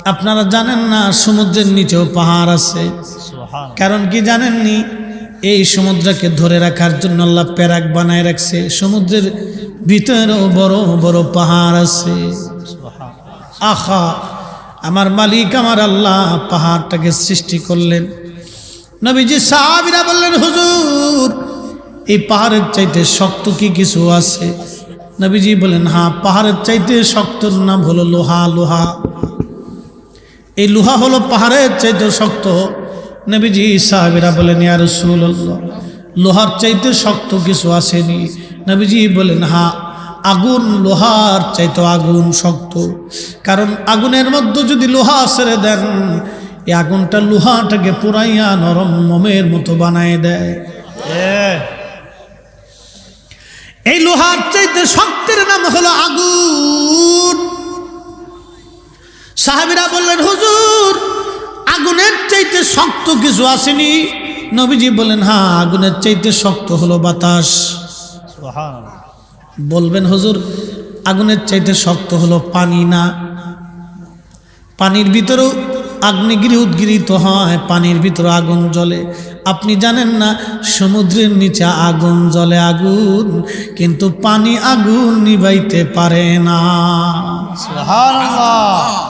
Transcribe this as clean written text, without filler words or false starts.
আপনারা জানেন না সমুদ্রের নিচেও পাহাড় আছে? কারণ কি জানেননি? এই সমুদ্রকে ধরে রাখার জন্য আল্লাহ প্যারাক বানায় রাখছে। সমুদ্রের ভিতরেও বড় বড় পাহাড় আছে। আহা, আমার মালিক আমার আল্লাহ পাহাড়টাকে সৃষ্টি করলেন। নবীজি সাহাবীরা বললেন, হুজুর এই পাহাড়ের চাইতে শক্ত কি কিছু আছে? নবীজি বলেন, হ্যাঁ, পাহাড়ের চাইতে শক্তর নাম হলো লোহা। লোহা, এই লোহা হলো পাহাড়ের চাইতে শক্ত। নবীজি সাহাবীরা বলেন, ইয়া রাসূলুল্লাহ, লোহার চাইতে শক্ত কিছু আসেনি? নবীজি বলেন, হ্যাঁ, আগুন লোহার চাইতে আগুন শক্ত। কারণ আগুনের মধ্যে যদি লোহা ছেড়ে দেন, এই আগুনটা লোহাটাকে পুরাইয়া নরম মোমের মতো বানায় দেয়। এই লোহার চাইতে শক্তির নাম হলো আগুন। সাহাবীরা বললেন, হুজুর আগুনের চাইতে শক্ত কিছু আসেনি? নবীজি বলেন, হ্যাঁ, আগুনের চাইতে শক্ত হলো বাতাস। বলবেন, হুজুর আগুনের চাইতে শক্ত হলো পানি না? পানির ভিতরেও আগ্নেয়গিরি উদ্গিরিত হয়, পানির ভিতরে আগুন জ্বলে। আপনি জানেন না সমুদ্রের নিচে আগুন জ্বলে, আগুন, কিন্তু পানি আগুন নিভাইতে পারে না। সুবহানাল্লাহ।